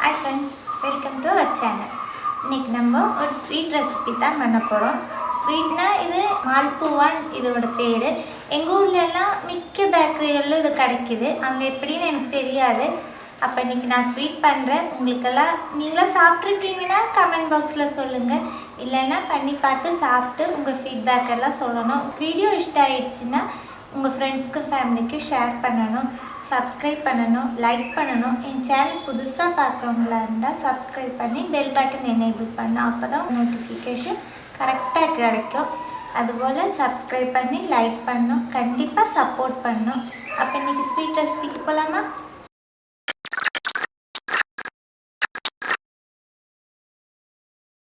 Hi friends, welcome to our channel. இன்னைக்கு நம்ம ஒரு ஸ்வீட் ரெசிபி தான் பண்ண போகிறோம். ஸ்வீட்னா இது malpuan இதோட பேர். எங்கள் ஊர்லெல்லாம் மிக்க பேக்கரிகளில் இது கிடைக்கிது. அங்கே எப்படின்னு எனக்கு தெரியாது. அப்போ இன்றைக்கி நான் ஸ்வீட் பண்ணுறேன். உங்களுக்கெல்லாம் நீங்களாம் சாப்பிட்ருக்கீங்கன்னா கமெண்ட் பாக்ஸில் சொல்லுங்கள். இல்லைன்னா பண்ணி பார்த்து சாப்பிட்டு உங்கள் ஃபீட்பேக் எல்லாம் சொல்லணும். வீடியோ இஷ்டம் ஆகிடுச்சுன்னா உங்கள் ஃப்ரெண்ட்ஸ்க்கும் ஃபேமிலிக்கும் ஷேர் பண்ணணும், சப்ஸ்கிரைப் பண்ணணும், லைக் பண்ணணும். என் சேனல் புதுசாக பார்க்குறவங்களா இருந்தால் சப்ஸ்கிரைப் பண்ணி பெல் பட்டன் எனேபிள் பண்ணணும். அப்போ தான் நோட்டிஃபிகேஷன் கரெக்டாக கிடைக்கும். அதுபோல் சப்ஸ்கிரைப் பண்ணி லைக் பண்ணணும், கண்டிப்பாக சப்போர்ட் பண்ணணும். அப்போ இன்றைக்கி ஸ்வீட் ரெசிபிக்கு போகலாமா?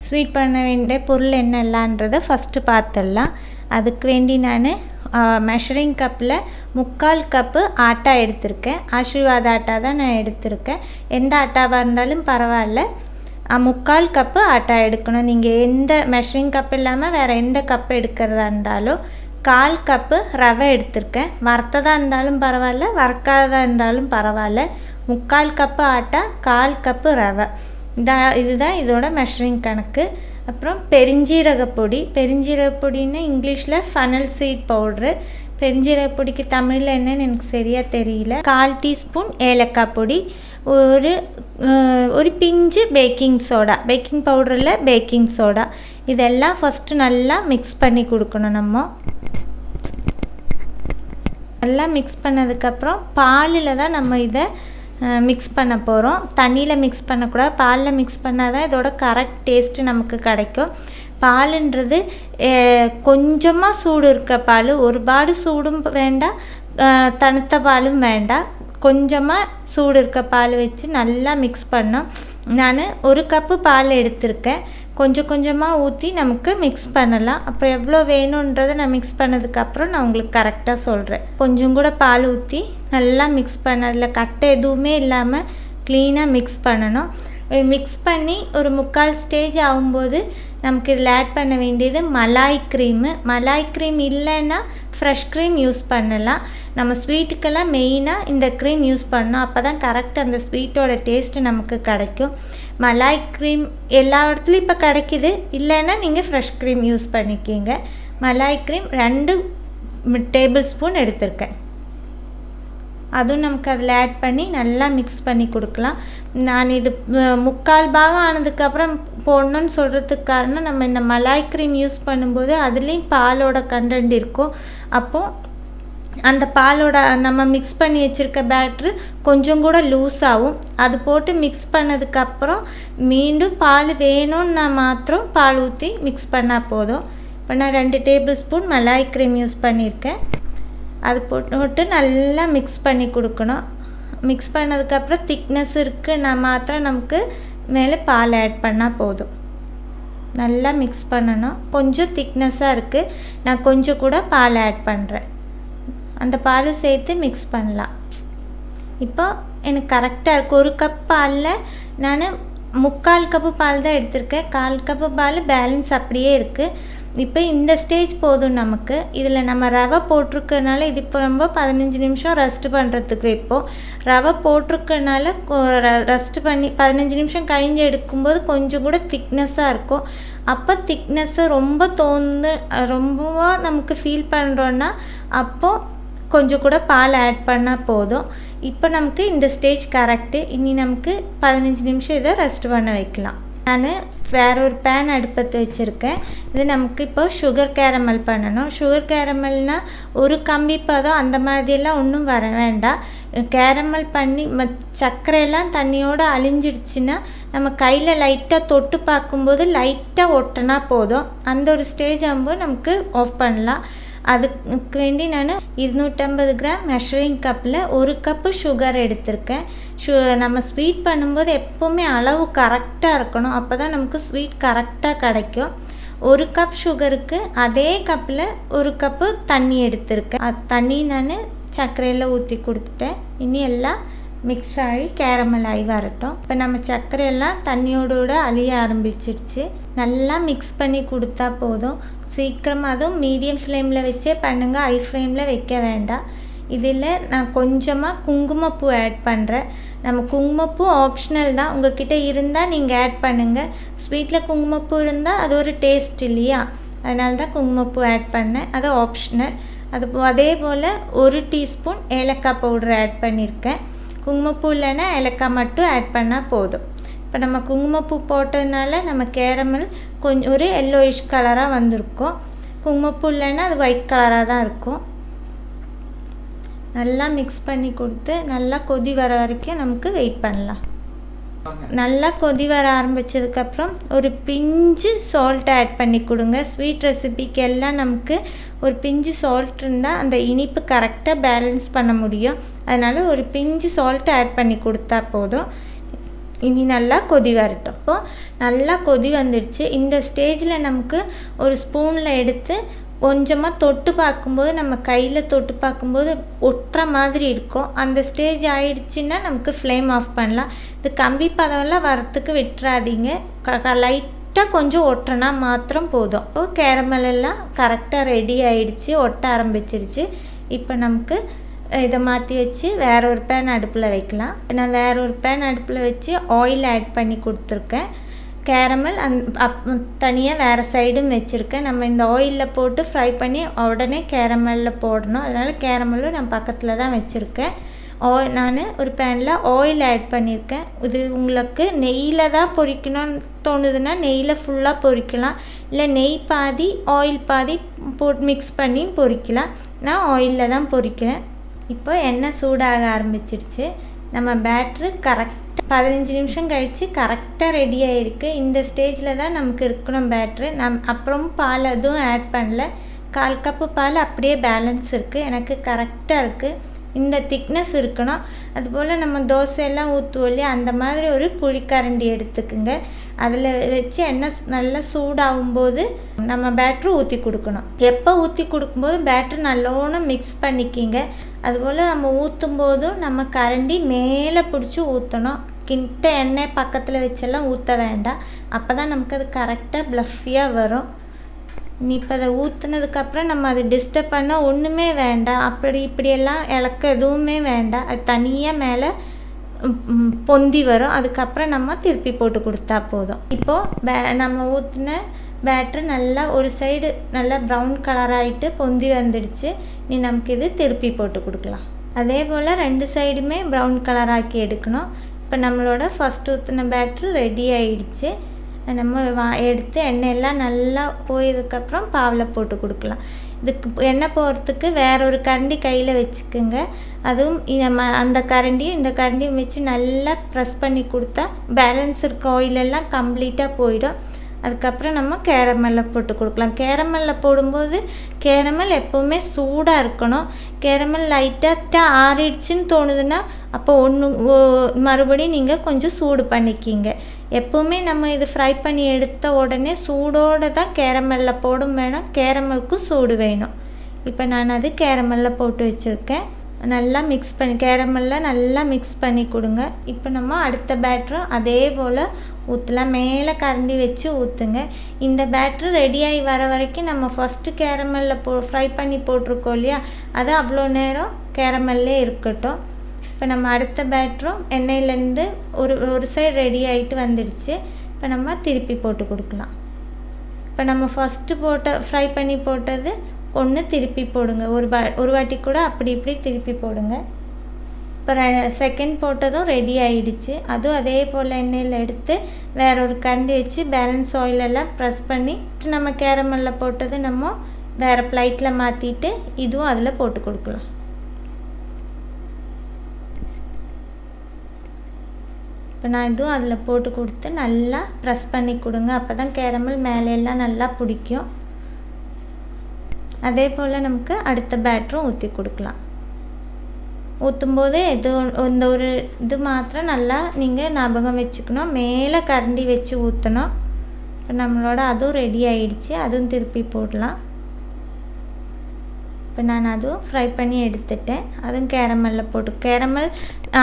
ஸ்வீட் பண்ண வேண்டிய பொருள் என்னெல்லான்றதை ஃபஸ்ட்டு பார்த்துடலாம். அதுக்கு வேண்டி நான் மெஷரிங் கப்பில் 3/4 கப்பு ஆட்டா எடுத்திருக்கேன். ஆசீர்வாத ஆட்டா தான் நான் எடுத்திருக்கேன். எந்த ஆட்டாவாக இருந்தாலும் பரவாயில்ல. 3/4 கப்பு ஆட்டா எடுக்கணும். நீங்கள் எந்த மெஷரிங் கப் இல்லாமல் வேறு எந்த கப்பு எடுக்கிறதா இருந்தாலும் 1/4 கப்பு ரவை எடுத்திருக்கேன். வறுத்ததாக இருந்தாலும் பரவாயில்ல, வறுக்காததாக இருந்தாலும் பரவாயில்ல. 3/4 கப்பு ஆட்டா, 1/4 கப்பு ரவை, இதுதான் இதோட மெஷரிங் கணக்கு. அப்புறம் பெருஞ்சீரக பொடின்னா இங்கிலீஷில் ஃபனல் சீட் பவுட்ரு. பெருஞ்சீரக பொடிக்கு தமிழில் என்னன்னு எனக்கு சரியாக தெரியல. 1/4 டீஸ்பூன் ஏலக்காய் பொடி, ஒரு பிஞ்சு பேக்கிங் பவுடரில் பேக்கிங் சோடா. இதெல்லாம் ஃபஸ்ட்டு நல்லா மிக்ஸ் பண்ணி கொடுக்கணும். நல்லா மிக்ஸ் பண்ணதுக்கப்புறம் பாலில் தான் நம்ம இதை மிக்ஸ் பண்ண போகிறோம். தண்ணியில் மிக்ஸ் பண்ணக்கூடாது, பாலில் மிக்ஸ் பண்ணால் தான் இதோட கரெக்ட் டேஸ்ட்டு நமக்கு கிடைக்கும். பாலுன்றது கொஞ்சமாக சூடு இருக்கிற பால், ஒரு பாடு சூடும் வேண்டாம், தணுத்த பாலும் வேண்டாம். கொஞ்சமாக சூடு இருக்க பால் வச்சு நல்லா மிக்ஸ் பண்ணோம். நான் 1 கப்பு பால் எடுத்திருக்கேன். கொஞ்சம் கொஞ்சமாக ஊற்றி நமக்கு மிக்ஸ் பண்ணலாம். அப்புறம் எவ்வளோ வேணுன்றதை நான் மிக்ஸ் பண்ணதுக்கப்புறம் நான் உங்களுக்கு கரெக்டாக சொல்கிறேன். கொஞ்சம் கூட பால் ஊற்றி நல்லா மிக்ஸ் பண்ண, அதில் கட்டை எதுவுமே இல்லாமல் க்ளீனாக மிக்ஸ் பண்ணணும். மிக்ஸ் பண்ணி ஒரு 3/4 ஸ்டேஜ் ஆகும்போது நமக்கு இதில் ஆட் பண்ண வேண்டியது மலாய் க்ரீம் இல்லைன்னா ஃப்ரெஷ் க்ரீம் யூஸ் பண்ணலாம். நம்ம ஸ்வீட்டுக்கெல்லாம் மெயினாக இந்த க்ரீம் யூஸ் பண்ணோம். அப்போ தான் கரெக்ட் அந்த ஸ்வீட்டோட டேஸ்ட்டு நமக்கு கிடைக்கும். மலாய் க்ரீம் எல்லா இடத்துலையும் இப்போ கிடைக்கிது, இல்லைன்னா நீங்கள் ஃப்ரெஷ் க்ரீம் யூஸ் பண்ணிக்கிங்க. மலாய் க்ரீம் 2 டேபிள் ஸ்பூன் எடுத்திருக்கேன். அதுவும் நமக்கு அதில் ஆட் பண்ணி நல்லா மிக்ஸ் பண்ணி கொடுக்கலாம். நான் இது 3/4 பாகம் ஆனதுக்கப்புறம் போடணுன்னு சொல்கிறதுக்கு காரணம், நம்ம இந்த மலாய் க்ரீம் யூஸ் பண்ணும்போது அதுலேயும் பாலோட கண்டென்ட் இருக்கும். அப்போது அந்த பாலோட நம்ம மிக்ஸ் பண்ணி வச்சுருக்க பேட்ரு கொஞ்சம் கூட லூஸ் ஆகும். அது போட்டு மிக்ஸ் பண்ணதுக்கப்புறம் மீண்டும் பால் வேணும்னா மாத்திரம் பால் ஊற்றி மிக்ஸ் பண்ணால் போதும். இப்போ நான் 2 tablespoon malai cream use பண்ணியிருக்கேன். அது போட்டு நல்லா மிக்ஸ் பண்ணி கொடுக்கணும். மிக்ஸ் பண்ணதுக்கப்புறம் திக்னஸ் இருக்குன்னா மாத்திரம் நமக்கு மேலே பால் ஆட் பண்ணால் போதும். நல்லா மிக்ஸ் பண்ணணும். கொஞ்சம் திக்னஸாக இருக்குது, நான் கொஞ்சம் கூட பால் ஆட் பண்ணுறேன். அந்த பால் சேர்த்து மிக்ஸ் பண்ணலாம். இப்போ எனக்கு கரெக்டாக இருக்குது. 1 கப் பாலில் நான் 3/4 கப்பு பால் தான் எடுத்திருக்கேன். 1/4 கப்பு பால் பேலன்ஸ் அப்படியே இருக்குது. இப்போ இந்த ஸ்டேஜ் போதும் நமக்கு. இதில் நம்ம ரவை போட்டிருக்கனால இது இப்போ ரொம்ப 15 நிமிஷம் ரெஸ்ட் பண்ணுறதுக்கு வைப்போம். ரவை போட்டிருக்கனால ரெஸ்ட் பண்ணி 15 நிமிஷம் கழிஞ்சு எடுக்கும்போது கொஞ்சம் கூட திக்னஸாக இருக்கும். அப்போ திக்னஸ்ஸு ரொம்பவா நமக்கு ஃபீல் பண்ணுறோன்னா அப்போது கொஞ்சம் கூட பால் ஆட் பண்ணால் போதும். இப்போ நமக்கு இந்த ஸ்டேஜ் கரெக்டு. இனி நமக்கு 15 நிமிஷம் இதை ரெஸ்ட் பண்ண வைக்கலாம். நான் வேறு ஒரு பேன் அடுப்பத்து வச்சுருக்கேன். இது நமக்கு இப்போ சுகர் கேரமல் பண்ணணும். சுகர் கேரமல்னால் ஒரு கம்பி பதம் அந்த மாதிரியெல்லாம் ஒன்றும் வர வேண்டாம். கேரமல் பண்ணி சர்க்கரையெல்லாம் தண்ணியோடு அழிஞ்சிடுச்சுன்னா நம்ம கையில் லைட்டாக தொட்டு பார்க்கும்போது லைட்டாக ஒட்டினா போதும். அந்த ஒரு ஸ்டேஜ் ஆகும்போது நமக்கு ஆஃப் பண்ணலாம். அதுக்கு வேண்டி நான் 250 கிராம் மெஷரிங் கப்பில் 1 கப்பு சுகர் எடுத்திருக்கேன். நம்ம ஸ்வீட் பண்ணும்போது எப்போவுமே அளவு கரெக்டாக இருக்கணும். அப்போ தான் நமக்கு ஸ்வீட் கரெக்டாக கிடைக்கும். 1 கப் சுகருக்கு அதே கப்பில் 1 கப்பு தண்ணி எடுத்திருக்கேன். தண்ணி நான் சர்க்கரையில் ஊற்றி கொடுத்துட்டேன். இனி எல்லாம் மிக்ஸ் ஆகி கேரமல் ஆகி வரட்டும். இப்போ நம்ம சர்க்கரையெல்லாம் தண்ணியோட அழிய ஆரம்பிச்சிடுச்சு. நல்லா மிக்ஸ் பண்ணி கொடுத்தா போதும். சீக்கிரமாக அதுவும் மீடியம் ஃப்ளேமில் வச்சே பண்ணுங்கள், ஹை ஃப்ளேமில் வைக்க வேண்டாம். இதில் நான் கொஞ்சமாக குங்குமப்பூ ஆட் பண்ணுறேன். நம்ம குங்குமப்பூ ஆப்ஷனல் தான், உங்ககிட்ட இருந்தால் நீங்கள் ஆட் பண்ணுங்கள். ஸ்வீட்டில் குங்குமப்பூ இருந்தால் அது ஒரு டேஸ்ட் இல்லையா, அதனால தான் குங்குமப்பூ ஆட் பண்ணேன், அது ஆப்ஷனல். அதே போல் 1 டீஸ்பூன் ஏலக்காய் பவுடர் ஆட் பண்ணியிருக்கேன். குங்குமப்பூ இல்லைன்னா ஏலக்காய் மட்டும் ஆட் பண்ணால் போதும். இப்போ நம்ம குங்குமப்பூ போட்டதுனால நம்ம கேரமல் கொஞ்சம் ஒரு எல்லோயிஷ் கலராக வந்திருக்கும். குங்குமப்பூ இல்லைன்னா அது ஒயிட் கலராக தான் இருக்கும். நல்லா மிக்ஸ் பண்ணி கொடுத்து நல்லா கொதி வர வரைக்கும் நமக்கு வெயிட் பண்ணலாம். நல்லா கொதி வர ஆரம்பித்ததுக்கப்புறம் ஒரு பிஞ்சு சால்ட் ஆட் பண்ணி கொடுங்க. ஸ்வீட் ரெசிபிக்கு எல்லாம் நமக்கு ஒரு பிஞ்சு சால்ட் இருந்தால் அந்த இனிப்பு கரெக்டாக பேலன்ஸ் பண்ண முடியும். அதனால் ஒரு பிஞ்சு சால்ட் ஆட் பண்ணி கொடுத்தா போதும். இனி நல்லா கொதி வரட்டும். இப்போது நல்லா கொதி வந்துடுச்சு. இந்த ஸ்டேஜில் நமக்கு ஒரு ஸ்பூனில் எடுத்து கொஞ்சமாக தொட்டு பார்க்கும்போது, நம்ம கையில் தொட்டு பார்க்கும்போது ஒட்டுற மாதிரி இருக்கும். அந்த ஸ்டேஜ் ஆயிடுச்சுன்னா நமக்கு ஃப்ளேம் ஆஃப் பண்ணலாம். இது கம்பி பதம்லாம் வரத்துக்கு விட்டுறாதீங்க, லைட்டாக கொஞ்சம் ஒட்டுறனா மாத்திரம் போதும். இப்போது கேரமல் எல்லாம் கரெக்டாக ரெடி ஆகிடுச்சு, ஒட்ட ஆரம்பிச்சிருச்சு. இப்போ நமக்கு இதை மாற்றி வச்சு வேற ஒரு பேன் அடுப்பில் வைக்கலாம். நான் வேற ஒரு பேன் அடுப்பில் வச்சு ஆயில் ஆட் பண்ணி கொடுத்துருக்கேன். கேரமல் தனியாக வேறு சைடும் வச்சுருக்கேன். நம்ம இந்த ஆயிலில் போட்டு ஃப்ரை பண்ணி உடனே கேரமலில் போடணும். அதனால் கேரமலும் நான் பக்கத்தில் தான் வச்சுருக்கேன். நான் ஒரு பேனில் ஆயில் ஆட் பண்ணியிருக்கேன். இது உங்களுக்கு நெய்யில் தான் பொரிக்கணும்னு தோணுதுன்னா நெய்யில் ஃபுல்லாக பொரிக்கலாம், இல்லை நெய் பாதி ஆயில் பாதி போட்டு மிக்ஸ் பண்ணி பொரிக்கலாம். நான் ஆயிலில் தான் பொரிக்கிறேன். இப்போ எண்ணெய் சூடாக ஆரம்பிச்சிடுச்சு. நம்ம பேட்ரு கரெக்டாக 15 நிமிஷம் கழித்து கரெக்டாக ரெடி ஆகிருக்கு. இந்த ஸ்டேஜில் தான் நமக்கு இருக்கணும் பேட்ரு. அப்புறம் பால் எதுவும் ஆட் பண்ணல. 1/4 கப்பு பால் அப்படியே பேலன்ஸ் இருக்குது. எனக்கு கரெக்டாக இருக்குது. இந்த திக்னஸ் இருக்கணும். அதுபோல் நம்ம தோசையெல்லாம் ஊற்றுவோம் இல்லையா, அந்த மாதிரி ஒரு குழிக்கரண்டி எடுத்துக்குங்க. அதில் வச்சு எண்ணெய் நல்லா சூடாகும்போது நம்ம பேட்ரு ஊற்றி கொடுக்கணும். எப்போ ஊற்றி கொடுக்கும்போது பேட்ரு நல்லோன்னு மிக்ஸ் பண்ணிக்கிங்க. அதுபோல் நம்ம ஊற்றும் போதும் நம்ம கரண்டி மேலே பிடிச்சி ஊற்றணும். கிட்ட எண்ணெய் பக்கத்தில் வச்செல்லாம் ஊற்ற வேண்டாம். அப்போ தான் நமக்கு அது கரெக்டாக ப்ளஃபியாக வரும். இப்போ அதை ஊற்றுனதுக்கப்புறம் நம்ம அதை டிஸ்டர்ப் பண்ண ஒன்றுமே வேண்டாம். அப்படி இப்படியெல்லாம் இலக்க எதுவுமே வேண்டாம். அது தனியாக மேலே பொந்தி வரும். அதுக்கப்புறம் நம்ம திருப்பி போட்டு கொடுத்தா போதும். இப்போது நம்ம ஊற்றின பேட்ரு நல்லா ஒரு சைடு நல்லா ப்ரௌன் கலர் ஆகிட்டு பொந்தி வந்துடுச்சு. நீ நமக்கு இது திருப்பி போட்டு கொடுக்கலாம். அதே போல் 2 சைடுமே ப்ரௌன் கலர் ஆக்கி எடுக்கணும். இப்போ நம்மளோட ஃபஸ்ட் ஊற்றின பேட்ரு ரெடி ஆகிடுச்சு. நம்ம எடுத்து எண்ணெயெல்லாம் நல்லா போயதுக்கப்புறம் பாவில் போட்டு கொடுக்கலாம். இதுக்கு எண்ணெய் போகிறதுக்கு வேற ஒரு கரண்டி கையில் வச்சுக்கோங்க. அதுவும் அந்த கரண்டியும் இந்த கரண்டியும் வச்சு நல்லா ப்ரெஸ் பண்ணி கொடுத்தா பேலன்ஸ் இருக்க ஆயிலெல்லாம் கம்ப்ளீட்டாக போயிடும். அதுக்கப்புறம் நம்ம கேரமலில் போட்டு கொடுக்கலாம். கேரமலில் போடும்போது கேரமல் எப்போவுமே சூடாக இருக்கணும். கேரமல் லைட்டாக ஆறிடுச்சுன்னு தோணுதுன்னா அப்போ மறுபடியும் நீங்கள் கொஞ்சம் சூடு பண்ணிக்கிங்க. எப்போவுமே நம்ம இது ஃப்ரை பண்ணி எடுத்த உடனே சூடோடு தான் கேரமலில் போடும் வேணும். கேரமலுக்கும் சூடு வேணும். இப்போ நான் அது கேரமலில் போட்டு வச்சுருக்கேன். நல்லா மிக்ஸ் பண்ணி கேரமலில் நல்லா மிக்ஸ் பண்ணி கொடுங்க. இப்போ நம்ம அடுத்த பேட்டரும் அதே போல் ஊற்றலாம். மேலே கரண்டி வச்சு ஊற்றுங்க. இந்த பேட்ரு ரெடியாகி வர வரைக்கும் நம்ம ஃபஸ்ட்டு கேரமலில் ஃப்ரை பண்ணி போட்டிருக்கோம் இல்லையா, அது அவ்வளோ நேரம் கேரமல்லே இருக்கட்டும். இப்போ நம்ம அடுத்த பேட்டரும் எண்ணெயிலேருந்து ஒரு சைடு ரெடி ஆகிட்டு வந்துடுச்சு. இப்போ நம்ம திருப்பி போட்டு கொடுக்கலாம். இப்போ நம்ம ஃபஸ்ட்டு ஃப்ரை பண்ணி போட்டது ஒன்று திருப்பி போடுங்க. ஒரு வாட்டி கூட அப்படி இப்படி திருப்பி போடுங்க. இப்போ செகண்ட் போட்டதும் ரெடி ஆகிடுச்சு. அதுவும் அதே போல் எண்ணெயில் எடுத்து வேற ஒரு கரண்டி வச்சு பேலன்ஸ் ஆயிலெல்லாம் ப்ரெஸ் பண்ணி நம்ம கேரமலில் போட்டது நம்ம வேறு ப்ளைட்டில் மாற்றிட்டு இதுவும் அதில் போட்டு கொடுக்கலாம். இப்போ நான் இதுவும் அதில் போட்டு கொடுத்து நல்லா ப்ரெஸ் பண்ணி கொடுங்க. அப்போ தான் கேரமல் மேலையெல்லாம் நல்லா பிடிக்கும். அதே போல் நமக்கு அடுத்த பேட்டரும் ஊற்றி கொடுக்கலாம். ஊற்றும்போது இந்த ஒரு இது மாத்திரம் நல்லா நீங்கள் ஞாபகம் வச்சுக்கணும். மேலே கரண்டி வச்சு ஊற்றணும். இப்போ நம்மளோட அதுவும் ரெடி ஆகிடுச்சு. அதுவும் திருப்பி போடலாம். இப்போ நான் அதுவும் ஃப்ரை பண்ணி எடுத்துட்டேன். அதுவும் கேரமலில் போட்டு கேரமல்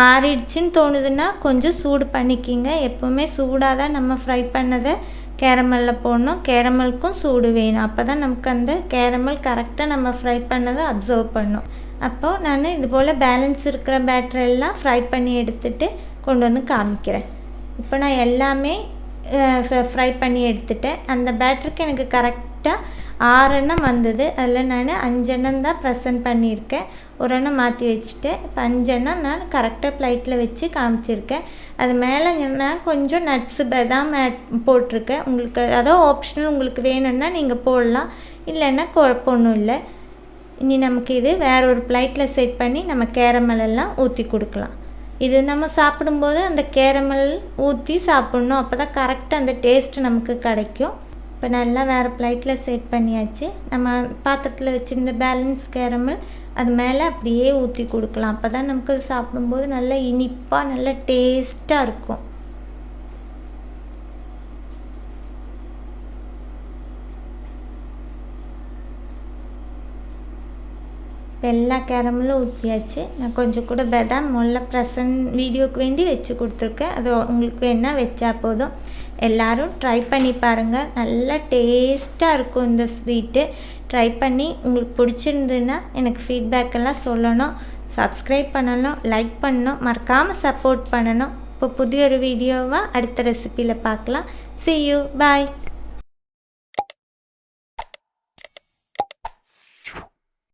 ஆறிடுச்சுன்னு தோணுதுன்னா கொஞ்சம் சூடு பண்ணிக்கிங்க. எப்போவுமே சூடாக தான் நம்ம ஃப்ரை பண்ணதை கேரமலில் போடணும். கேரமலுக்கும் சூடு வேணும். அப்போ தான் நமக்கு அந்த கேரமல் கரெக்டாக நம்ம ஃப்ரை பண்ணதை அப்சர்வ் பண்ணும். அப்போது நான் இது போல் பேலன்ஸ் இருக்கிற பேட்டரெல்லாம் ஃப்ரை பண்ணி எடுத்துகிட்டு கொண்டு வந்து காமிக்கிறேன். இப்போ நான் எல்லாமே ஃப்ரை பண்ணி எடுத்துட்டேன். அந்த பேட்டருக்கு எனக்கு கரெக்டாக 6 எண்ணம் வந்தது. அதில் நான் 5 எண்ணம் தான் ப்ரெசன்ட் பண்ணியிருக்கேன். ஒரு எண்ணம் மாற்றி வச்சுட்டேன். இப்போ 5 எண்ணம் நான் கரெக்டாக ப்ளைட்டில் வச்சு காமிச்சிருக்கேன். அது மேலே நான் கொஞ்சம் நட்ஸு பதாம் போட்டிருக்கேன். உங்களுக்கு அதான் ஆப்ஷனல், உங்களுக்கு வேணும்னா நீங்கள் போடலாம், இல்லைன்னா குழப்பம் ஒன்றும் இல்லை. இனி நமக்கு இது வேறு ஒரு ப்ளைட்டில் செட் பண்ணி நம்ம கேரமல் எல்லாம் ஊற்றி கொடுக்கலாம். இது நம்ம சாப்பிடும்போது அந்த கேரமல் ஊற்றி சாப்பிட்ணும், அப்போ தான் கரெக்டாக அந்த டேஸ்ட்டு நமக்கு கிடைக்கும். இப்போ நல்லா வேறு ப்ளைட்டில் செட் பண்ணியாச்சு. நம்ம பாத்திரத்தில் வச்சுருந்த பேலன்ஸ் கேரமல் அது மேலே அப்படியே ஊற்றி கொடுக்கலாம். அப்போ தான் நமக்கு அது சாப்பிடும்போது நல்லா இனிப்பாக நல்லா டேஸ்ட்டாக இருக்கும். இப்போ எல்லா கேரமலும் ஊற்றியாச்சு. நான் கொஞ்சம் கூட பதாம் முதல்ல ப்ரெசன்ட் வீடியோக்கு வேண்டி வச்சு கொடுத்துருக்கேன். அது உங்களுக்கு வேணால் வச்சா போதும். எல்லோரும் ட்ரை பண்ணி பாருங்கள், நல்லா டேஸ்ட்டாக இருக்கும் இந்த ஸ்வீட்டு. ட்ரை பண்ணி உங்களுக்கு பிடிச்சிருந்ததுன்னா எனக்கு ஃபீட்பேக்கெல்லாம் சொல்லணும், சப்ஸ்கிரைப் பண்ணணும், லைக் பண்ணணும், மறக்காமல் சப்போர்ட் பண்ணணும். இப்போ புதிய ஒரு வீடியோவாக அடுத்த ரெசிப்பியில் பார்க்கலாம். See you, bye.